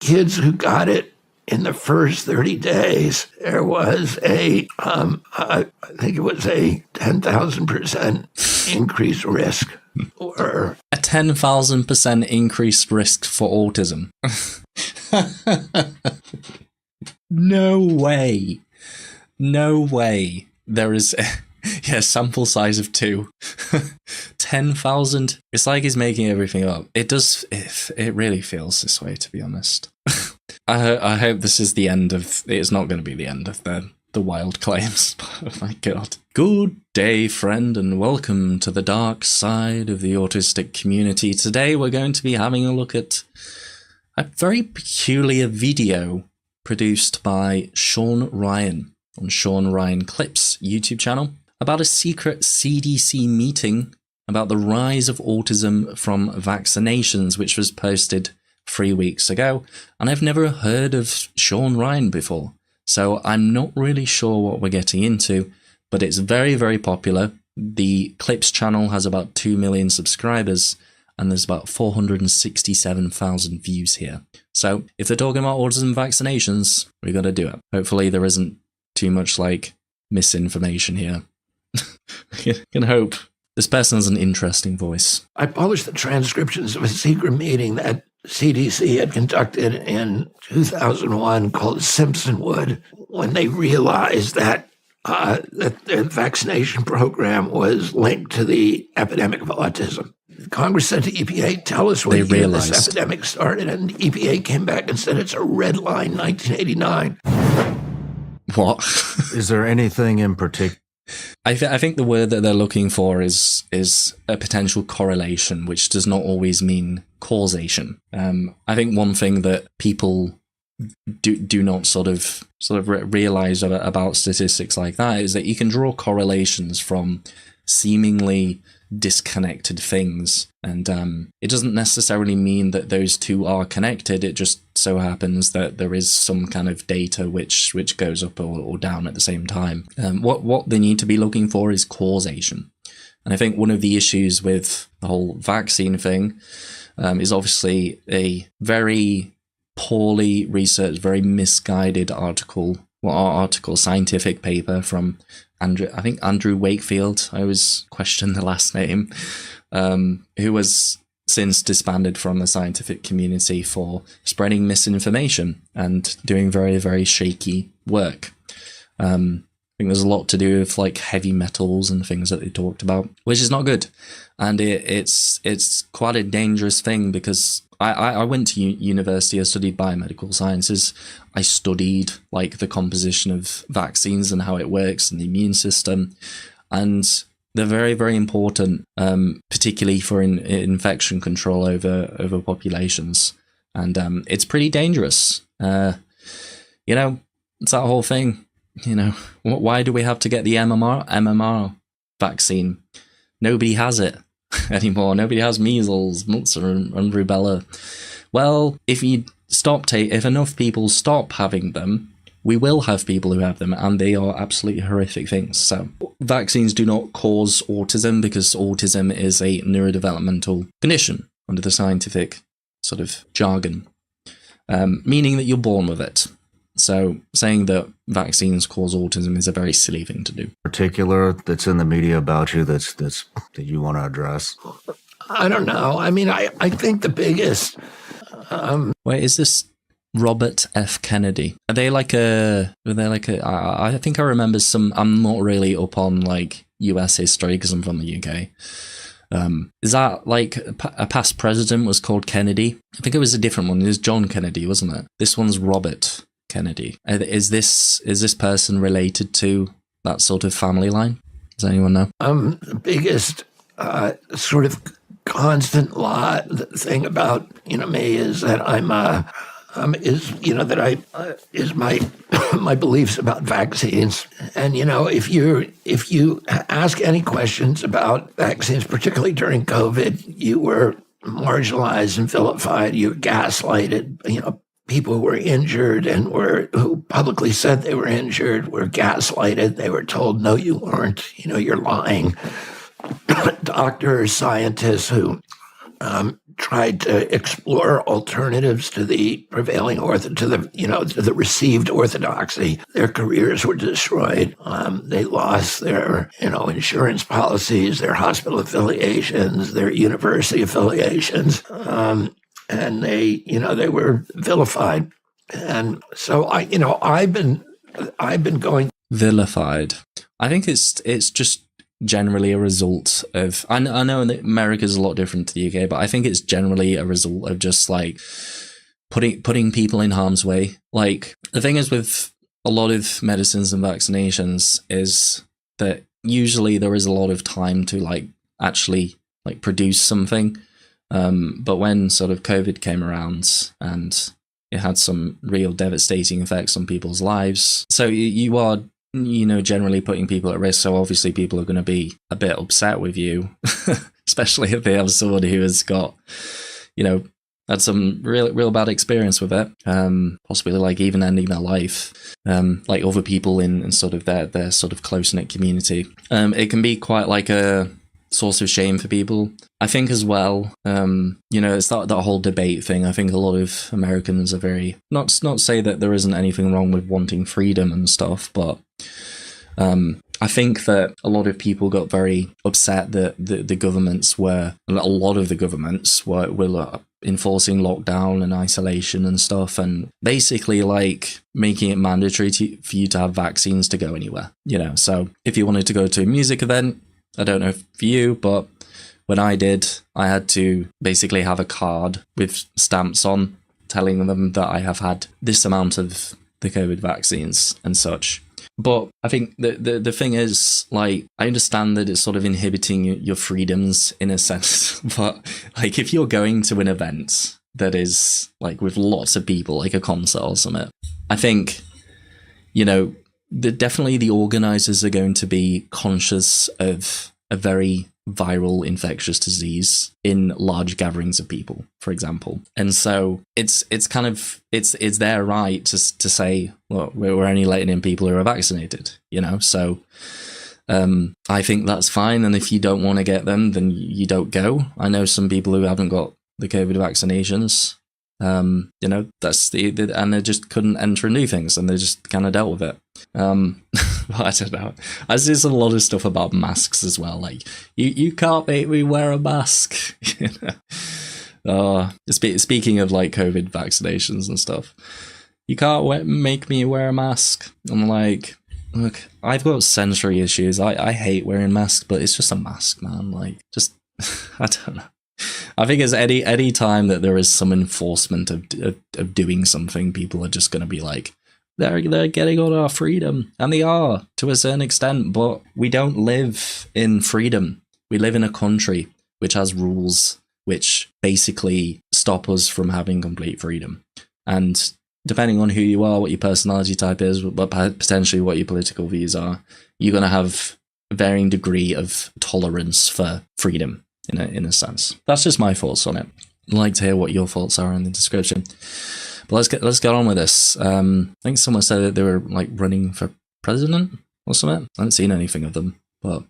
kids who got it in the first 30 days, there was I think it was a 10,000% increased risk. Or a 10,000% increased risk for autism. No way. No way. There is, sample size of 2. 10,000. It's like he's making everything up. It does, it really feels this way, to be honest. I hope this is the end of, it's not going to be the end of the wild claims. Oh my god. Good day, friend, and welcome to the dark side of the autistic community. Today we're going to be having a look at a very peculiar video produced by Shawn Ryan on Shawn Ryan Clips YouTube channel about a secret CDC meeting about the rise of autism from vaccinations, which was posted 3 weeks ago. And I've never heard of Shawn Ryan before, so I'm not really sure what we're getting into, but it's very, very popular. The Clips channel has about 2 million subscribers, and there's about 467,000 views here. So if they're talking about autism vaccinations, we got to do it. Hopefully there isn't too much like misinformation here. I can hope. This person has an interesting voice. I published the transcriptions of a secret meeting that CDC had conducted in 2001 called Simpsonwood, when they realized that the vaccination program was linked to the epidemic of autism. Congress said to EPA, tell us when this epidemic started, and EPA came back and said it's a red line, 1989. What? Is there anything in particular? I think the word that they're looking for is a potential correlation, which does not always mean causation. I think one thing that people do not sort of realize about statistics like that is that you can draw correlations from seemingly disconnected things, and it doesn't necessarily mean that those two are connected. It just so happens that there is some kind of data which goes up or down at the same time. What they need to be looking for is causation, and I think one of the issues with the whole vaccine thing is obviously a very poorly researched, very misguided scientific paper from Andrew Wakefield. I always question the last name, who was since disbanded from the scientific community for spreading misinformation and doing very, very shaky work. I think there's a lot to do with like heavy metals and things that they talked about, which is not good. And it's quite a dangerous thing, because I went to university, I studied biomedical sciences. I studied like the composition of vaccines and how it works and the immune system. And they're very, very important, particularly for infection control over populations. And it's pretty dangerous. It's that whole thing. Why do we have to get the MMR vaccine? Nobody has it anymore. Nobody has measles, mumps, and rubella. Well, if enough people stop having them, we will have people who have them, and they are absolutely horrific things. So vaccines do not cause autism, because autism is a neurodevelopmental condition under the scientific sort of jargon, meaning that you're born with it. So saying that vaccines cause autism is a very silly thing to do. Particular that's in the media about you that you want to address? I don't know. I mean, I think the biggest... Wait, is this Robert F. Kennedy? I think I remember some... I'm not really up on like US history because I'm from the UK. Is that like a past president was called Kennedy? I think it was a different one. It was John Kennedy, wasn't it? This one's Robert Kennedy. Is this person related to that sort of family line? Does anyone know? The biggest sort of constant thing about me is that my beliefs about vaccines. And if you ask any questions about vaccines, particularly during COVID, you were marginalized and vilified. You were gaslighted. People who were injured and who publicly said they were injured were gaslighted. They were told, no, you weren't. You're lying. Doctors, scientists who tried to explore alternatives to the prevailing to the received orthodoxy. Their careers were destroyed. They lost their insurance policies, their hospital affiliations, their university affiliations, and they were vilified. And so I've been going vilified. I think it's just generally a result of, I know that America's a lot different to the UK, but I think it's generally a result of just like putting people in harm's way. Like, the thing is with a lot of medicines and vaccinations is that usually there is a lot of time to like actually like produce something. But when sort of COVID came around and it had some real devastating effects on people's lives, so you are generally putting people at risk. So obviously people are going to be a bit upset with you, especially if they have someone who has got, had some real bad experience with it, possibly like even ending their life, like other people in sort of their sort of close-knit community. It can be quite like a source of shame for people. I think as well, it's that whole debate thing. I think a lot of Americans are very, not say that there isn't anything wrong with wanting freedom and stuff, but I think that a lot of people got very upset that the governments were, a lot of the governments were enforcing lockdown and isolation and stuff, and basically like making it mandatory for you to have vaccines to go anywhere. So if you wanted to go to a music event, I don't know for you, but when I did, I had to basically have a card with stamps on telling them that I have had this amount of the COVID vaccines and such. But I think the thing is, like, I understand that it's sort of inhibiting your freedoms in a sense, but like if you're going to an event that is like with lots of people, like a concert or something, I think, definitely the organizers are going to be conscious of a very viral infectious disease in large gatherings of people, for example. And so it's kind of it's their right to say, well, we're only letting in people who are vaccinated, so I think that's fine. And if you don't want to get them, then you don't go. I know some people who haven't got the COVID vaccinations, that's and they just couldn't enter and do things, and they just kind of dealt with it. I don't know. I see a lot of stuff about masks as well. Like, you can't make me wear a mask. Speaking of like COVID vaccinations and stuff, you can't make me wear a mask. I'm like, look, I've got sensory issues. I hate wearing masks, but it's just a mask, man. Like, just I don't know. I think as any time that there is some enforcement of doing something, people are just going to be like, they're getting on our freedom, and they are to a certain extent. But we don't live in freedom. We live in a country which has rules which basically stop us from having complete freedom. And depending on who you are, what your personality type is, but potentially what your political views are, you're going to have a varying degree of tolerance for freedom. In a sense, that's just my thoughts on it. I'd like to hear what your thoughts are in the description. But let's get on with this. I think someone said that they were like running for president or something. I haven't seen anything of them, but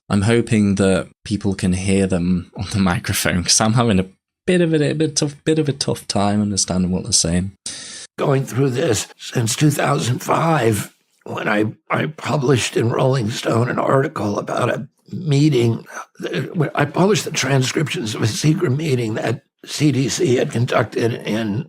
I'm hoping that people can hear them on the microphone, because I'm having a bit of a tough time understanding what they're saying. Going through this since 2005, when I published in Rolling Stone an article about a meeting. I published the transcriptions of a secret meeting that CDC had conducted in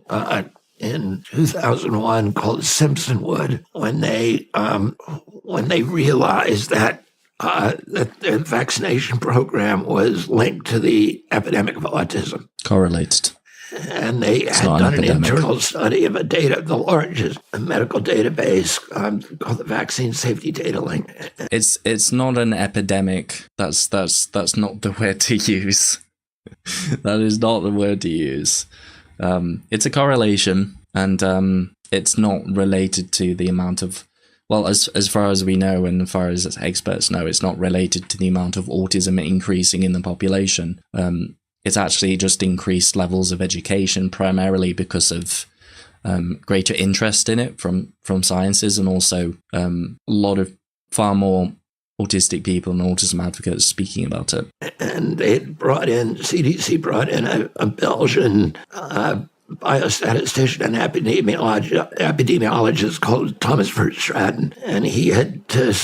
2001 called Simpsonwood, when they realized that the vaccination program was linked to the epidemic of autism. Correlated. And they had done an internal study of the largest medical database called the Vaccine Safety Data Link. It's not an epidemic. That's not the word to use. That is not the word to use. It's a correlation, and it's not related to the amount of, well, as far as we know and as far as experts know, it's not related to the amount of autism increasing in the population. It's actually just increased levels of education, primarily because of greater interest in it from sciences, and also a lot of far more autistic people and autism advocates speaking about it. And CDC brought in a Belgian biostatistician and epidemiologist called Thomas Verstraeten, and he had to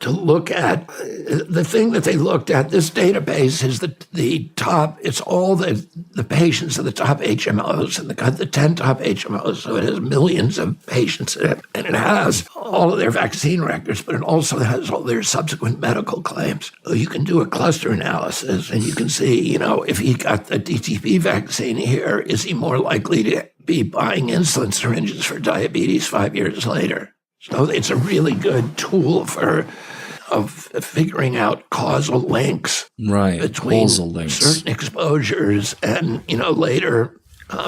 look at the thing that they looked at. This database is the top. It's all the patients of the top HMOs and the 10 top HMOs. So it has millions of patients in it, and it has all of their vaccine records, but it also has all their subsequent medical claims. So you can do a cluster analysis, and you can see, if he got the DTP vaccine here, is he more likely to be buying insulin syringes for diabetes 5 years later? So it's a really good tool of figuring out causal links between certain exposures and, later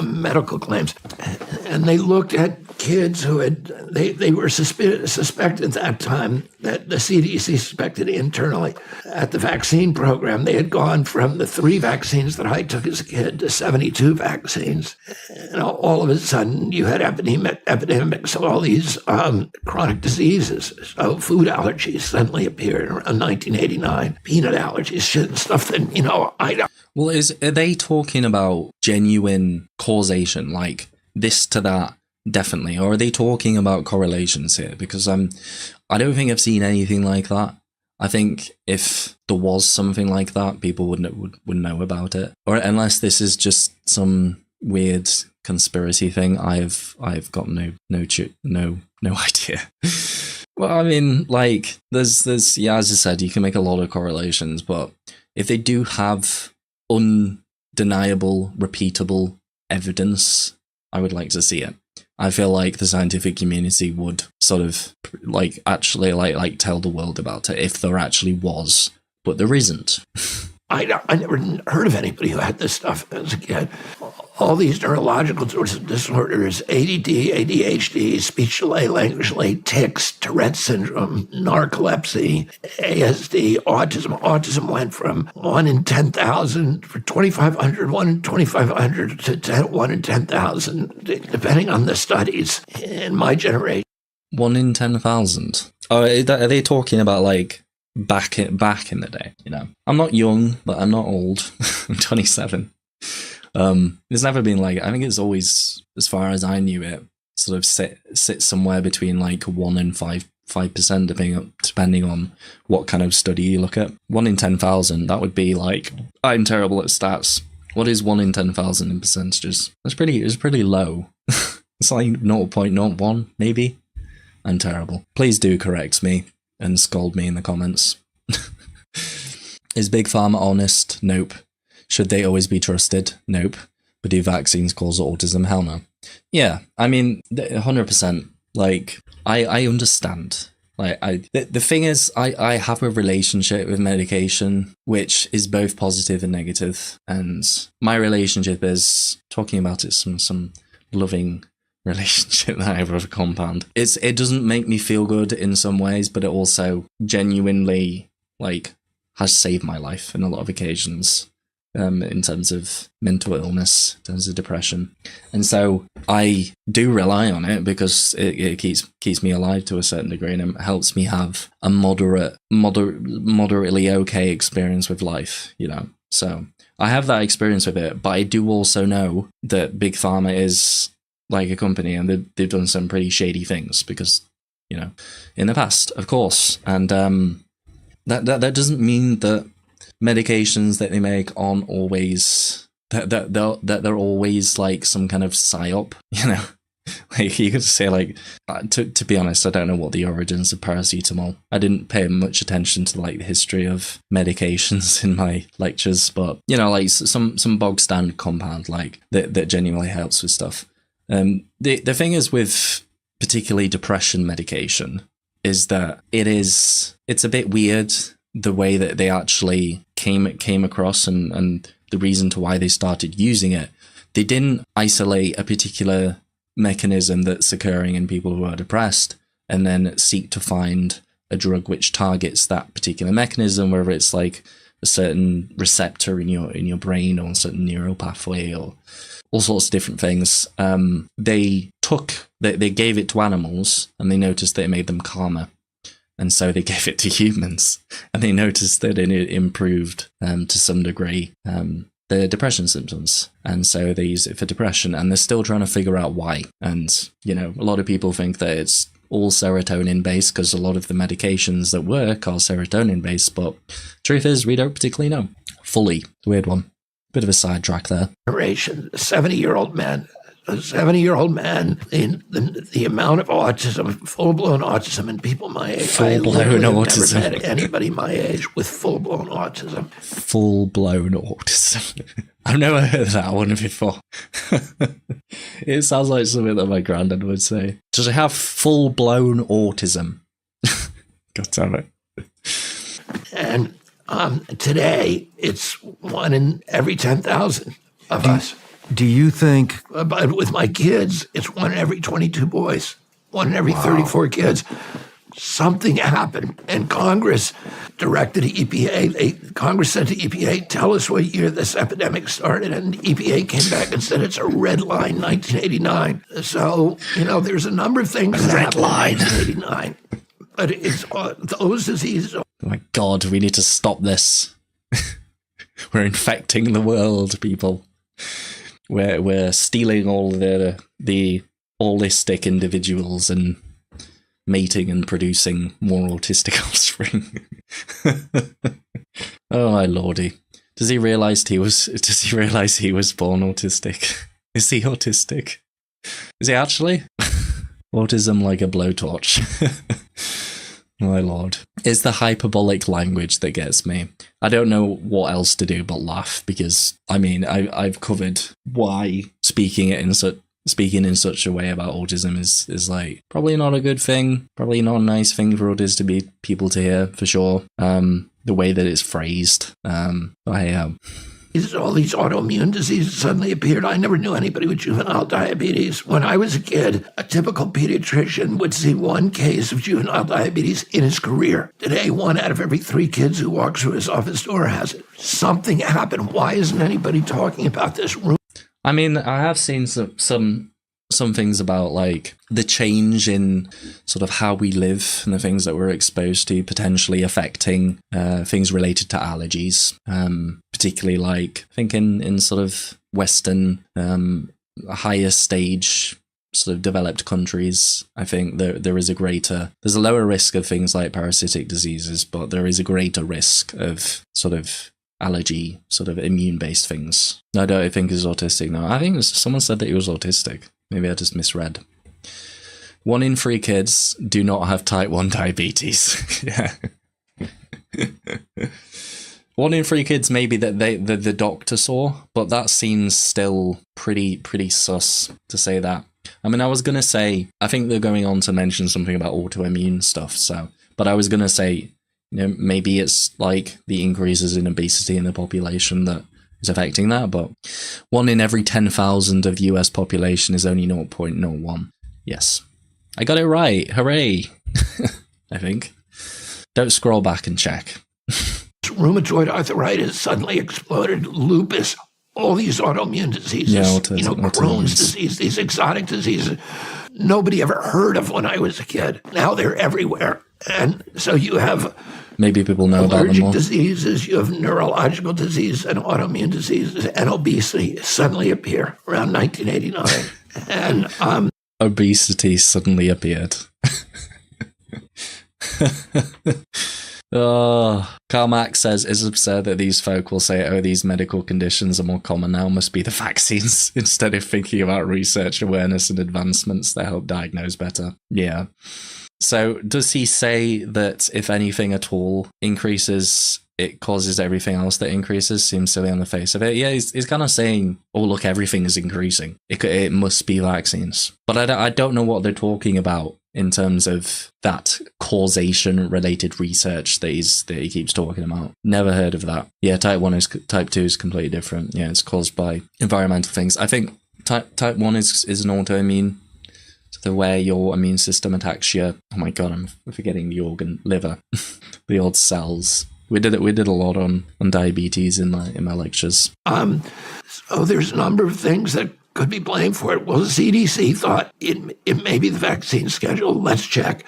medical claims. And they looked at kids who they were suspected at that time, that the CDC suspected internally at the vaccine program. They had gone from the 3 vaccines that I took as a kid to 72 vaccines. And all of a sudden you had epidemics of all these chronic diseases. So food allergies suddenly appeared around 1989, peanut allergies, stuff that, I don't. Well, are they talking about genuine causation, like this to that, definitely, or are they talking about correlations here? Because I don't think I've seen anything like that. I think if there was something like that, people would know about it, or unless this is just some weird conspiracy thing, I've got no idea. Well, I mean, like there's as I said, you can make a lot of correlations, but if they do have undeniable, repeatable evidence, I would like to see it. I feel like the scientific community would sort of actually tell the world about it if there actually was, but there isn't. I never heard of anybody who had this stuff as a kid. All these neurological disorders, ADD, ADHD, speech delay, language delay, tics, Tourette syndrome, narcolepsy, ASD, autism. Autism went from 1 in 10,000 for 2,500, 1 in 2,500 to 1 in 10,000, depending on the studies in my generation. 1 in 10,000? Oh, are they talking about back in the day? I'm not young, but I'm not old. I'm 27. It's never been I think it's always, as far as I knew it, sort of sits somewhere between 1 and 5%, depending on what kind of study you look at. 1 in 10,000, that would be I'm terrible at stats. What is 1 in 10,000 in percentages? It's pretty low. It's 0.01 maybe. I'm terrible. Please do correct me and scold me in the comments. Is Big Pharma honest? Nope. Should they always be trusted? Nope. But do vaccines cause autism? Hell no. Yeah, I mean, 100%. I understand. The thing is, I have a relationship with medication, which is both positive and negative. And my relationship is, talking about it, some loving relationship that I have with a compound. It doesn't make me feel good in some ways, but it also genuinely has saved my life in a lot of occasions. In terms of mental illness, in terms of depression. And so I do rely on it because it keeps me alive to a certain degree, and it helps me have a moderately okay experience with life, So I have that experience with it, but I do also know that Big Pharma is like a company, and they've done some pretty shady things because, in the past, of course. And that doesn't mean that medications that they make aren't always that they're always some kind of psyop, you could say to be honest, I don't know what the origins of paracetamol. I didn't pay much attention to the history of medications in my lectures, but some bog standard compound that genuinely helps with stuff. The thing is with particularly depression medication is that it's a bit weird the way that they actually came across and the reason to why they started using it. They didn't isolate a particular mechanism that's occurring in people who are depressed and then seek to find a drug which targets that particular mechanism, whether it's a certain receptor in your brain or a certain neural pathway or all sorts of different things. They gave it to animals and they noticed that it made them calmer. And so they gave it to humans, and they noticed that it improved to some degree the depression symptoms. And so they use it for depression, and they're still trying to figure out why. And, you know, a lot of people think that it's all serotonin based because a lot of the medications that work are serotonin based, but truth is we don't particularly know fully. Weird one. Bit of a sidetrack there. Generation, a 70-year-old man. A 70-year-old man, the amount of autism, full-blown autism in people my age. Full-blown autism. I've never met anybody my age with full-blown autism. Full-blown autism. I've never heard that one before. It sounds like something that my granddad would say. Does it have full-blown autism? God damn it. And today, it's 1 in every 10,000 of us. Do you think... But with my kids, it's 1 in every 22 boys, 1 in every 34 kids. Something happened, and Congress directed the EPA. Congress said to EPA, tell us what year this epidemic started, and the EPA came back and said it's a red line, 1989. So, you know, there's a number of things that happened in 1989. But it's those diseases. Oh my God, we need to stop this. We're infecting the world, people. We're stealing all the holistic individuals and mating and producing more autistic offspring. Oh my lordy. Does he realize he was born autistic? Is he autistic? Is he actually? Autism like a blowtorch. My lord. It's the hyperbolic language that gets me. I don't know what else to do but laugh, because, I mean, I've covered why speaking in such a way about autism is like probably not a good thing, probably not a nice thing for people to hear, for sure. The way that it's phrased. All these autoimmune diseases suddenly appeared. I never knew anybody with juvenile diabetes. When I was a kid, a typical pediatrician would see 1 case of juvenile diabetes in his career. Today, 1 out of every 3 kids who walks through his office door has it. Something happened. Why isn't anybody talking about this? I mean, I have seen some things about like the change in sort of how we live and the things that we're exposed to potentially affecting things related to allergies, particularly like I think in sort of Western higher stage sort of developed countries. I think there's a lower risk of things like parasitic diseases, but there is a greater risk of sort of allergy, sort of immune-based things. I don't think he's autistic. No, I think someone said that he was autistic. Maybe I just misread. 1 in 3 kids do not have type 1 diabetes. Yeah. 1 in 3 kids maybe that the doctor saw, but that seems still pretty sus to say that. I mean, I was going to say, I think they're going on to mention something about autoimmune stuff, but I was going to say, you know, maybe it's like the increases in obesity in the population that is affecting that, but 1 in every 10,000 of US population is only 0.01. Yes. I got it right. Hooray. I think. Don't scroll back and check. Rheumatoid arthritis suddenly exploded, lupus, all these autoimmune diseases, Crohn's disease, these exotic diseases nobody ever heard of when I was a kid. Now they're everywhere. And so you have maybe people know about them more. Allergic diseases, you have neurological disease and autoimmune diseases, and obesity suddenly appear around 1989. And obesity suddenly appeared. Oh, Carmack says it's absurd that these folk will say, oh, these medical conditions are more common now, must be the vaccines, instead of thinking about research, awareness, and advancements that help diagnose better. Yeah. So does he say that if anything at all increases, it causes everything else that increases? Seems silly on the face of it. Yeah, he's kind of saying, oh, look, everything is increasing. It must be vaccines. But I don't know what they're talking about in terms of that causation-related research that he keeps talking about. Never heard of that. Yeah, type 2 is completely different. Yeah, it's caused by environmental things. I think type 1 is an autoimmune, so where your immune system attacks your, oh my god, I'm forgetting the organ, liver, the old cells. We did a lot on diabetes in my lectures. So there's a number of things that could be blamed for it. Well, the CDC thought it may be the vaccine schedule. Let's check.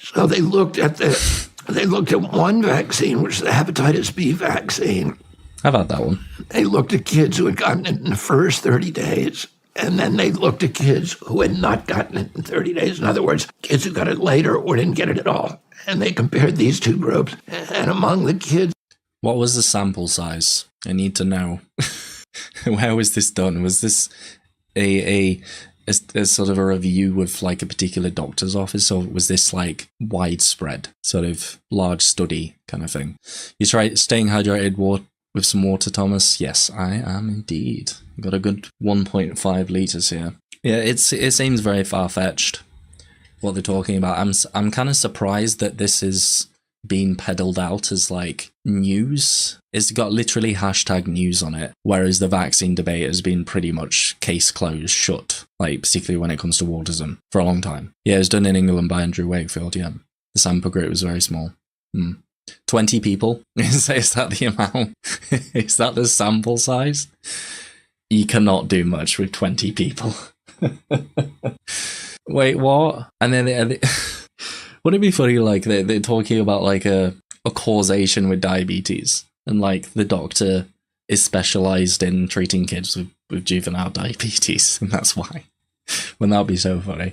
So they looked at one vaccine, which is the hepatitis B vaccine. I've had that one. They looked at kids who had gotten it in the first 30 days, and then they looked at kids who had not gotten it in 30 days. In other words, kids who got it later or didn't get it at all. And they compared these two groups. And among the kids... What was the sample size? I need to know. Where was this done? Was this a sort of a review with like a particular doctor's office, or was this like widespread, sort of large study kind of thing? You try staying hydrated with some water, Thomas? Yes, I am indeed. Got a good 1.5 litres here. Yeah, it seems very far-fetched, what they're talking about. I'm kind of surprised that this is being peddled out as like news. It's got literally hashtag news on it, whereas the vaccine debate has been pretty much case closed, shut, like particularly when it comes to autism, for a long time. Yeah, it was done in England by Andrew Wakefield, yeah. The sample group was very small. 20 people? Is that the amount? Is that the sample size? You cannot do much with 20 people. Wait, what? And then wouldn't it be funny, like, they're talking about, like, a causation with diabetes, and, like, the doctor is specialised in treating kids with juvenile diabetes, and that's why. Wouldn't that be so funny?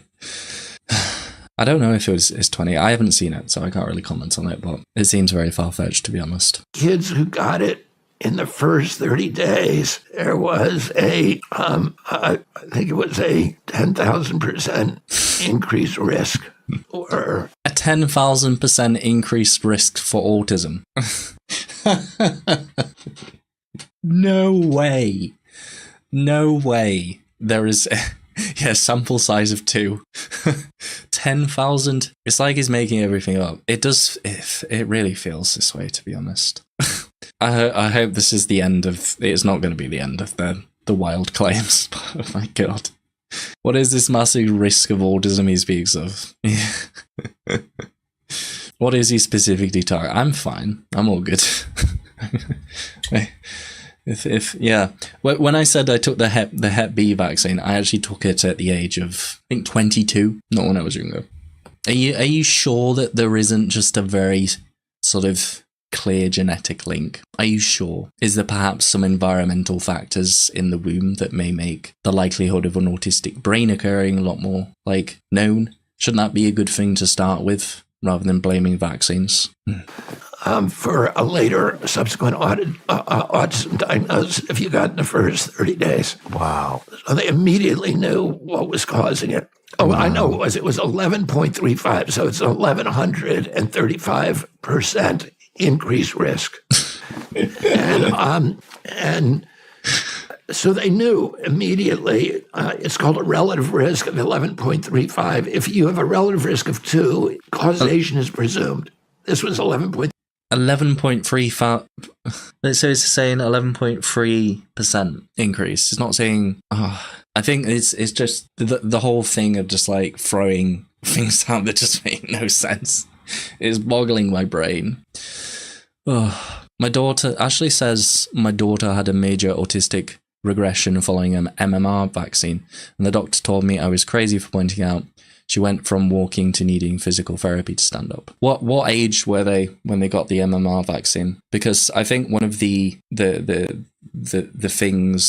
I don't know if it's 20. I haven't seen it, so I can't really comment on it, but it seems very far-fetched, to be honest. Kids who got it in the first 30 days, there was I think it was a 10,000% increased risk. Or a 10,000% increased risk for autism. No way. No way. There is... Yeah, sample size of 2. 10,000. It's like he's making everything up. It does. It really feels this way, to be honest. I hope this is the end of... It's not going to be the end of the wild claims. Oh my god. What is this massive risk of autism he speaks of? What is he specifically talking? I'm fine. I'm all good. Yeah, when I said I took the Hep B vaccine, I actually took it at the age of, I think, 22, not when I was younger. Are you sure that there isn't just a very sort of clear genetic link? Are you sure? Is there perhaps some environmental factors in the womb that may make the likelihood of an autistic brain occurring a lot more, like, known? Shouldn't that be a good thing to start with, rather than blaming vaccines? For a later subsequent autism diagnosis if you got in the first 30 days. Wow. So they immediately knew what was causing it. Oh, wow. I know it was 11.35, so it's 1,135% increased risk. and so they knew immediately. It's called a relative risk of 11.35. If you have a relative risk of 2, causation is presumed. This was 11.35. 11.35. So it's saying 11.3% increase. It's not saying. I think it's just the whole thing of just like throwing things out that just make no sense. It's boggling my brain. My daughter Ashley says my daughter had a major autistic regression following an MMR vaccine, and the doctor told me I was crazy for pointing out she went from walking to needing physical therapy to stand up. What age were they when they got the MMR vaccine? Because I think one of the things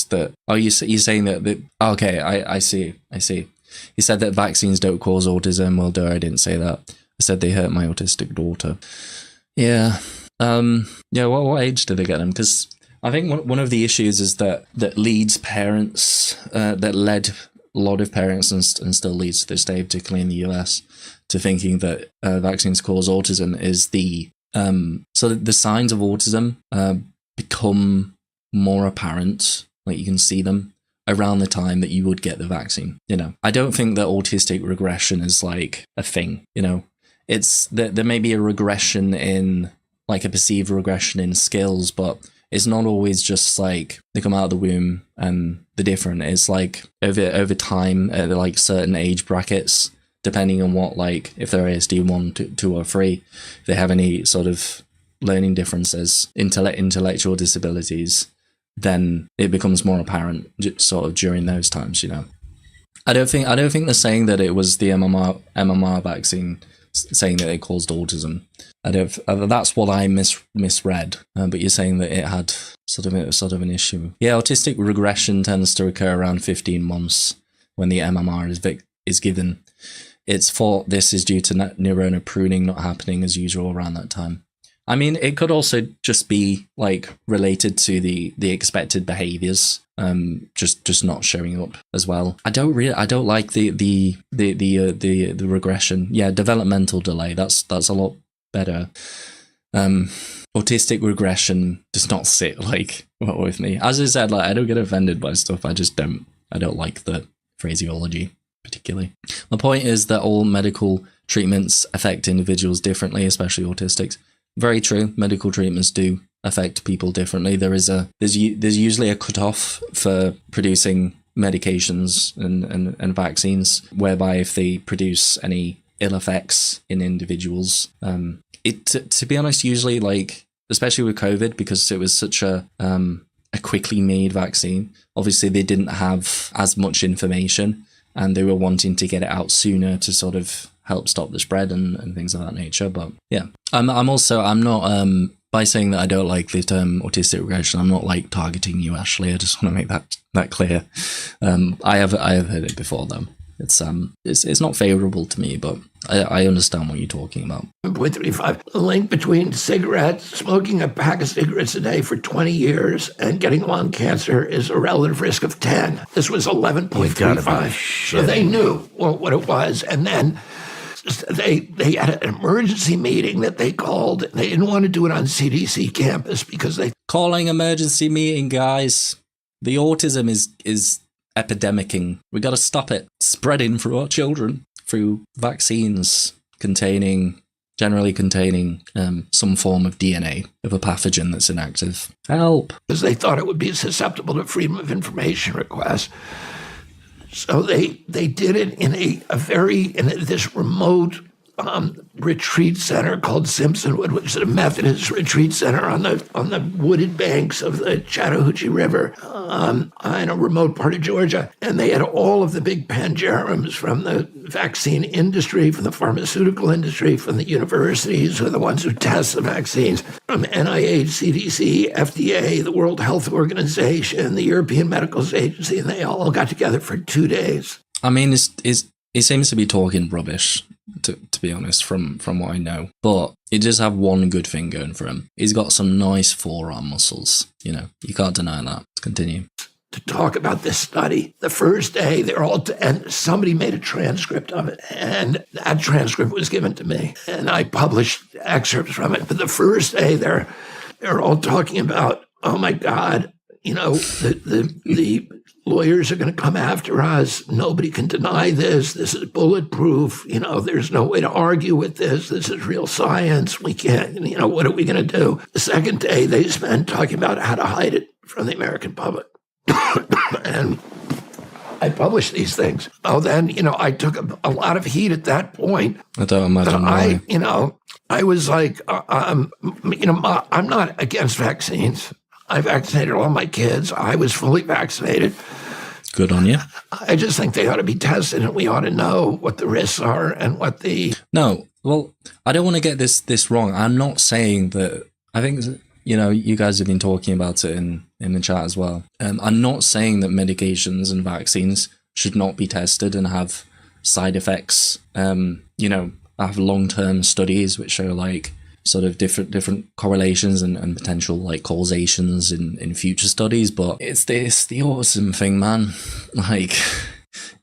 that you're saying that okay, I see. You said that vaccines don't cause autism. Well, I didn't say that. I said they hurt my autistic daughter. Yeah. What age did they get them? Because I think one of the issues is that leads parents, that led a lot of parents and still leads to this day, particularly in the US, to thinking that vaccines cause autism is so the signs of autism become more apparent, like you can see them around the time that you would get the vaccine. I don't think that autistic regression is like a thing. It's there may be a regression in, like, a perceived regression in skills, but it's not always just like they come out of the womb and they're different. It's like over time, at like certain age brackets, depending on what, like, if they're ASD 1, 2, or 3, if they have any sort of learning differences, intellectual disabilities, then it becomes more apparent sort of during those times. I don't think they're saying that it was the MMR vaccine saying that it caused autism. That's what I misread. But you're saying that it had sort of an issue. Yeah, autistic regression tends to occur around 15 months when the MMR is given. It's thought this is due to neuronal pruning not happening as usual around that time. I mean, it could also just be like related to the expected behaviors, just not showing up as well. I don't like the regression. Yeah, developmental delay. That's a lot better. Autistic regression does not sit well with me. As I said, I don't get offended by stuff. I don't like the phraseology particularly. My point is that all medical treatments affect individuals differently, especially autistics. Very true. Medical treatments do affect people differently. There's usually a cutoff for producing medications and vaccines, whereby if they produce any ill effects in individuals, to be honest, usually especially with COVID, because it was such a quickly made vaccine. Obviously, they didn't have as much information, and they were wanting to get it out sooner to sort of help stop the spread and things of that nature. But yeah, I'm not by saying that I don't like the term autistic regression, I'm not targeting you, Ashley. I just want to make that clear. I have heard it before though. It's not favourable to me, but I understand what you're talking about. 0.35. The link between cigarettes, smoking a pack of cigarettes a day for 20 years, and getting lung cancer is a relative risk of 10. This was 11.35. So they knew what it was, and then they had an emergency meeting that they called. They didn't want to do it on CDC campus because they... Calling emergency meeting, guys. The autism is epidemicing. We got to stop it spreading through our children through vaccines generally containing some form of DNA of a pathogen that's inactive. Help! Because they thought it would be susceptible to freedom of information requests. So they did it in this remote retreat center called Simpsonwood, which is a Methodist retreat center on the wooded banks of the Chattahoochee River in a remote part of Georgia. And they had all of the big pangerums from the vaccine industry, from the pharmaceutical industry, from the universities, who are the ones who test the vaccines, from NIH, CDC, FDA, the World Health Organization, the European Medicals Agency, and they all got together for 2 days. I mean, he seems to be talking rubbish, to be honest, from what I know. But he does have one good thing going for him. He's got some nice forearm muscles. You can't deny that. Let's continue. To talk about this study. The first day, and somebody made a transcript of it, and that transcript was given to me, and I published excerpts from it. But the first day, they're all talking about, oh my God, the lawyers are going to come after us. Nobody can deny this. This is bulletproof. There's no way to argue with this. This is real science. We can't, what are we going to do? The second day, they spent talking about how to hide it from the American public. And I published these things. Oh, then, I took a lot of heat at that point. I don't imagine why. I was like, I'm not against vaccines. I vaccinated all my kids. I was fully vaccinated. Good on you. I just think they ought to be tested, and we ought to know what the risks are and what the... No, well, I don't want to get this wrong. I'm not saying that... I think, you guys have been talking about it in the chat as well. I'm not saying that medications and vaccines should not be tested and have side effects. I have long-term studies which show sort of different correlations and potential causations in future studies, but it's the autism thing, man.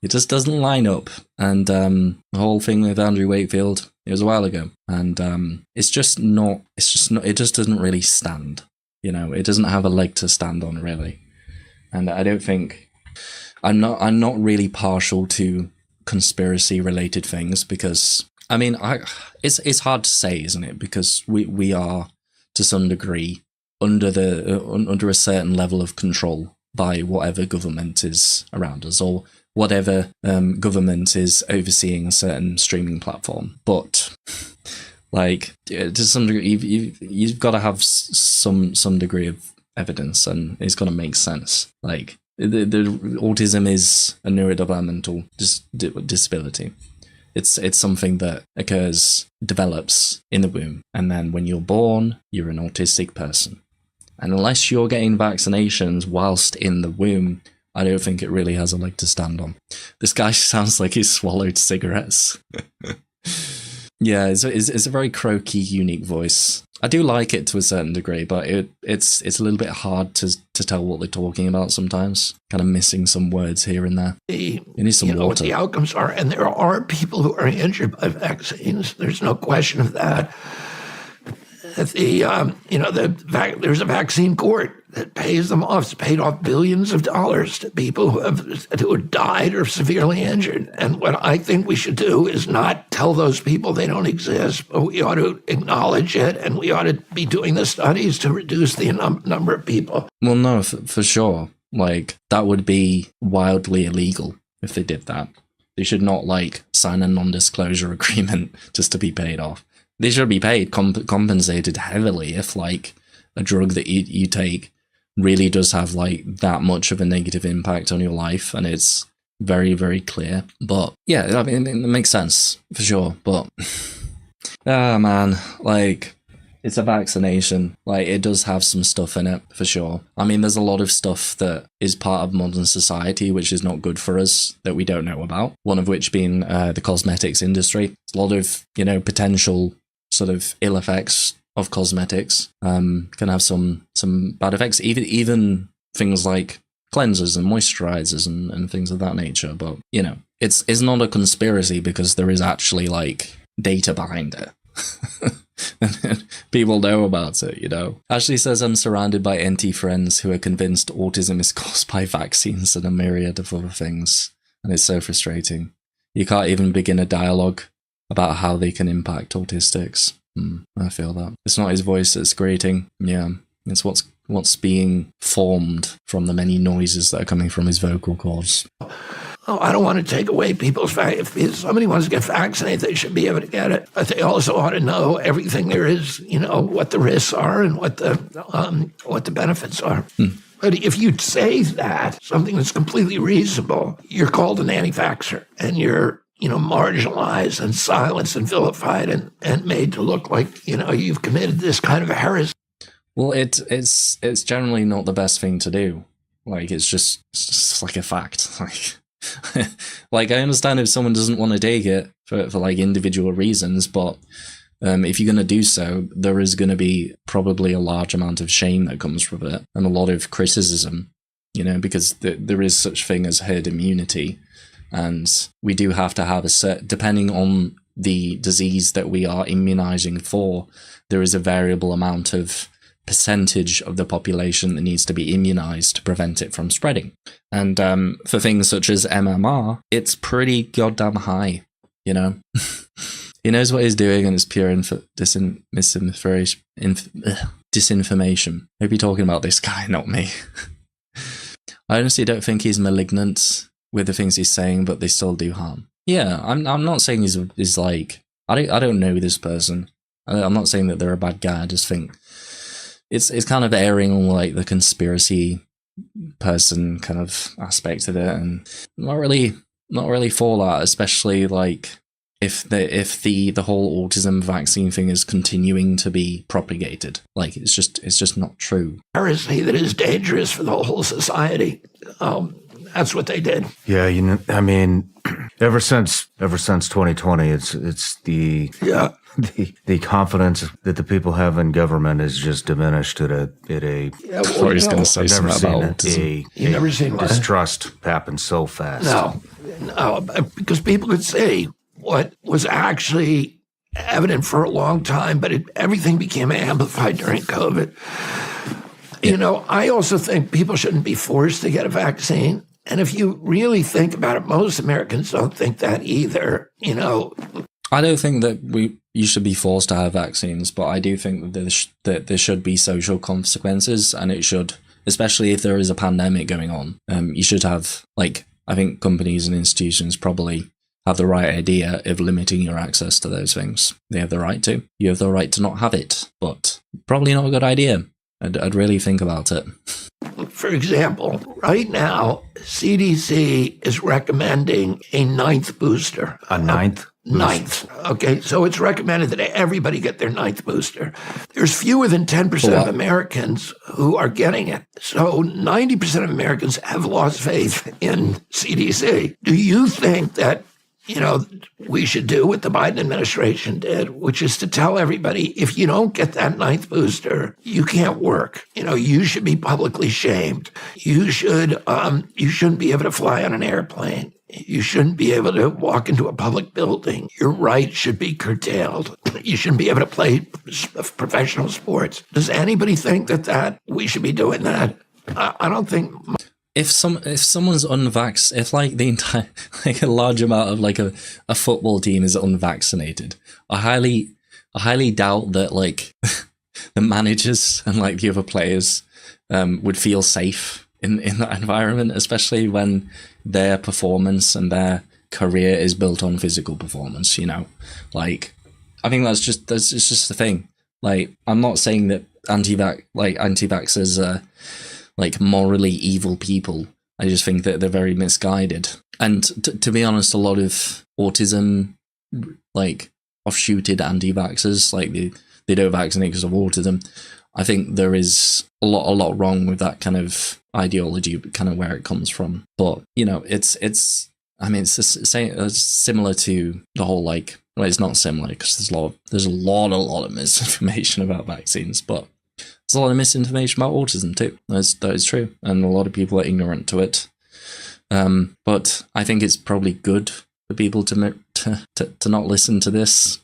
It just doesn't line up. And the whole thing with Andrew Wakefield, it was a while ago, and it just doesn't really stand. It doesn't have a leg to stand on, really. And I don't think I'm not really partial to conspiracy related things, because I mean, it's hard to say, isn't it? Because we are, to some degree, under a certain level of control by whatever government is around us, or whatever government is overseeing a certain streaming platform. But to some degree, you've got to have some degree of evidence, and it's got to make sense. The autism is a neurodevelopmental disability. It's something that develops in the womb. And then when you're born, you're an autistic person. And unless you're getting vaccinations whilst in the womb, I don't think it really has a leg to stand on. This guy sounds like he's swallowed cigarettes. Yeah, it's a very croaky, unique voice. I do like it to a certain degree, but it's a little bit hard to tell what they're talking about sometimes. Kind of missing some words here and there. You need some water. What the outcomes are, and there are people who are injured by vaccines. There's no question of that. There's a vaccine court that pays them off. It's paid off billions of dollars to people who have died or severely injured. And what I think we should do is not tell those people they don't exist, but we ought to acknowledge it, and we ought to be doing the studies to reduce the number of people. Well, no, for sure. Like, that would be wildly illegal if they did that. They should not, sign a non-disclosure agreement just to be paid off. They should be paid, compensated heavily if, a drug that you take really does have, that much of a negative impact on your life, and it's very, very clear. But, yeah, I mean, it makes sense, for sure. But, man, it's a vaccination. It does have some stuff in it, for sure. I mean, there's a lot of stuff that is part of modern society which is not good for us that we don't know about. One of which being the cosmetics industry. There's a lot of, potential sort of ill effects of cosmetics. Can have some bad effects. Even things like cleansers and moisturizers and things of that nature. But, it's not a conspiracy because there is actually, data behind it. People know about it, Ashley says, I'm surrounded by NT friends who are convinced autism is caused by vaccines and a myriad of other things. And it's so frustrating. You can't even begin a dialogue about how they can impact autistics. I feel that. It's not his voice that's grating. Yeah, it's what's being formed from the many noises that are coming from his vocal cords. Oh, I don't want to take away people's if somebody wants to get vaccinated, they should be able to get it. But they also ought to know everything there is, what the risks are and what the benefits are. But if you say that, something that's completely reasonable, you're called an anti-vaxxer, and you're, marginalized and silenced and vilified and made to look like, you've committed this kind of a heresy. Well, it's generally not the best thing to do. It's just a fact. I understand if someone doesn't want to take it for individual reasons, but if you're going to do so, there is going to be probably a large amount of shame that comes from it and a lot of criticism, because there is such thing as herd immunity, and we do have to have depending on the disease that we are immunizing for, there is a variable amount of percentage of the population that needs to be immunized to prevent it from spreading. And for things such as MMR, it's pretty goddamn high, He knows what he's doing, and it's pure disinformation. Maybe you're talking about this guy, not me. I honestly don't think he's malignant with the things he's saying, but they still do harm. Yeah, I'm not saying he's I don't know this person. I'm not saying that they're a bad guy. I just think it's kind of airing on the conspiracy person kind of aspect of it, and not really for that, especially if the whole autism vaccine thing is continuing to be propagated. It's just not true. Heresy that is dangerous for the whole society. That's what they did. Yeah, I mean, ever since 2020, it's the confidence that the people have in government is just diminished at a. I thought he was going to say something about autism. You've never seen distrust happen so fast. No, because people could say what was actually evident for a long time, but everything became amplified during COVID. I also think people shouldn't be forced to get a vaccine. And if you really think about it, most Americans don't think that either, I don't think that you should be forced to have vaccines, but I do think that there should be social consequences, and it should, especially if there is a pandemic going on, you should have, I think companies and institutions probably have the right idea of limiting your access to those things. They have the right to. You have the right to not have it, but probably not a good idea. I'd really think about it. For example, right now, CDC is recommending a 9th booster. A ninth? Ninth. Okay, so it's recommended that everybody get their 9th booster. There's fewer than 10% of Americans who are getting it. So 90% of Americans have lost faith in CDC. Do you think that, we should do what the Biden administration did, which is to tell everybody, if you don't get that 9th booster, you can't work. You should be publicly shamed. You shouldn't be able to fly on an airplane. You shouldn't be able to walk into a public building. Your rights should be curtailed. You shouldn't be able to play professional sports. Does anybody think that we should be doing that? I don't think. If someone's unvaxxed, if like the entire, like a large amount of like a football team is unvaccinated, I highly doubt that like the managers and like the other players would feel safe in that environment, especially when their performance and their career is built on physical performance, like I think that's just the thing. Like, I'm not saying that anti-vaxxers are like morally evil people. I just think that they're very misguided. And to be honest, a lot of autism, like offshooted anti-vaxxers, like they don't vaccinate because of autism. I think there is a lot wrong with that kind of ideology, kind of where it comes from. But it's similar to the whole like. Well, it's not similar because there's a lot of misinformation about vaccines, but there's a lot of misinformation about autism too. That is true, and a lot of people are ignorant to it. But I think it's probably good for people to not listen to this,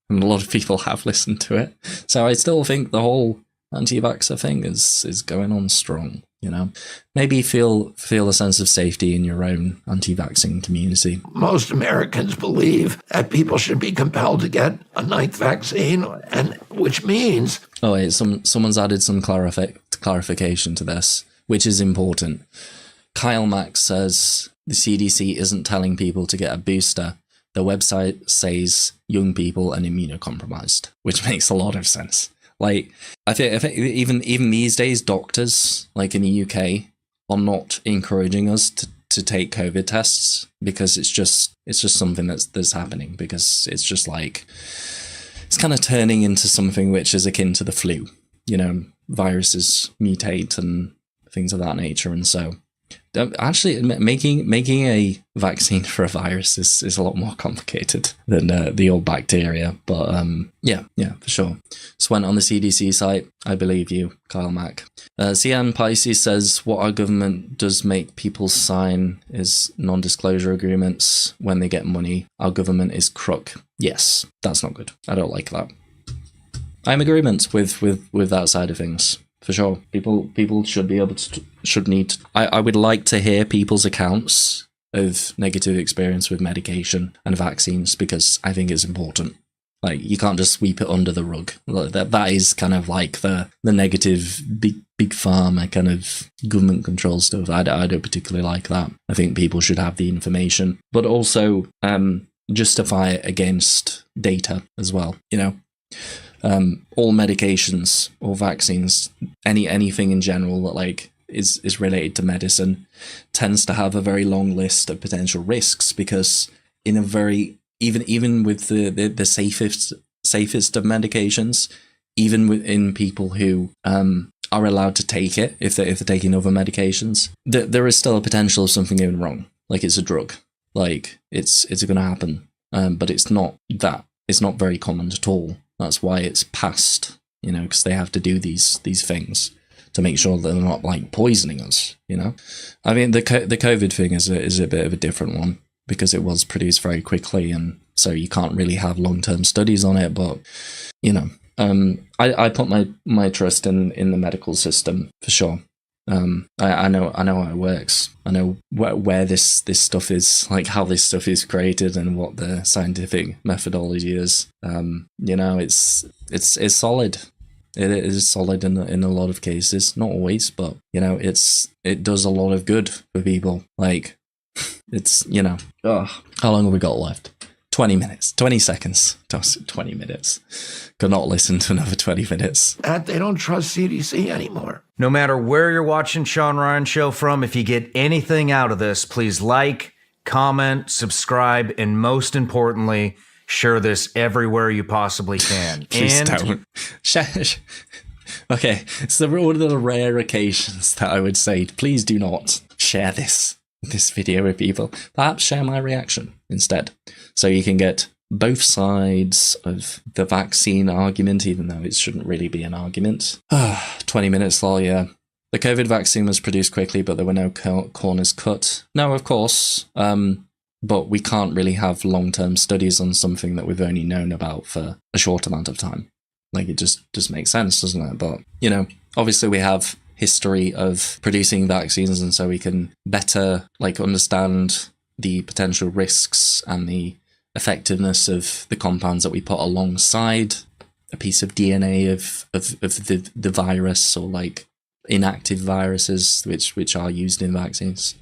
and a lot of people have listened to it. So I still think the whole anti-vaxxer thing is going on strong. Maybe feel a sense of safety in your own anti-vaccine community. Most Americans believe that people should be compelled to get a 9th vaccine, and which means... Oh, wait, someone's added some clarification to this, which is important. Kyle Max says the CDC isn't telling people to get a booster. The website says young people and immunocompromised, which makes a lot of sense. Like, I think even these days, doctors, like in the UK, are not encouraging us to take COVID tests because it's just something that's happening, because it's just like, it's kind of turning into something which is akin to the flu. Viruses mutate and things of that nature, and so actually making a vaccine for a virus is a lot more complicated than the old bacteria. But yeah, for sure. So went on the CDC site. I believe you, Kyle Mack. CN Pisces says what our government does make people sign is non-disclosure agreements when they get money. Our government is crook. Yes, that's not good. I don't like that. I'm in agreement with that side of things. For sure, people should be able to, I would like to hear people's accounts of negative experience with medication and vaccines, because I think it's important. Like, you can't just sweep it under the rug. That is kind of like the negative big pharma kind of government control stuff. I don't particularly like that. I think people should have the information, but also justify it against data as well. All medications or vaccines, anything in general that like is related to medicine, tends to have a very long list of potential risks, because in a very even with the safest of medications, even within people who are allowed to take it, if they're taking other medications, there is still a potential of something going wrong. Like, it's a drug, like it's going to happen, but it's not very common at all. That's why it's passed, because they have to do these things to make sure that they're not like poisoning us. I mean, the COVID thing is a bit of a different one, because it was produced very quickly, and so you can't really have long-term studies on it. But I put my trust in the medical system for sure. I know how it works. I know where this stuff is, like how this stuff is created and what the scientific methodology is. It's solid. It is solid in a lot of cases, not always, but it does a lot of good for people. Like, it's how long have we got left? 20 minutes, 20 seconds. Don't say 20 minutes. Could not listen to another 20 minutes. They don't trust CDC anymore. No matter where you're watching Shawn Ryan Show from, if you get anything out of this, please like, comment, subscribe, and most importantly, share this everywhere you possibly can. Please don't. Okay, it's one of the rare occasions that I would say, please do not share this video with people. Perhaps share my reaction instead, so you can get both sides of the vaccine argument, even though it shouldn't really be an argument. 20 minutes, lol, yeah. The COVID vaccine was produced quickly, but there were no corners cut. No, of course. But we can't really have long-term studies on something that we've only known about for a short amount of time. Like, it just makes sense, doesn't it? But, you know, obviously we have history of producing vaccines, and so we can better, like, understand the potential risks and the effectiveness of the compounds that we put alongside a piece of DNA of the virus, or like inactive viruses which are used in vaccines.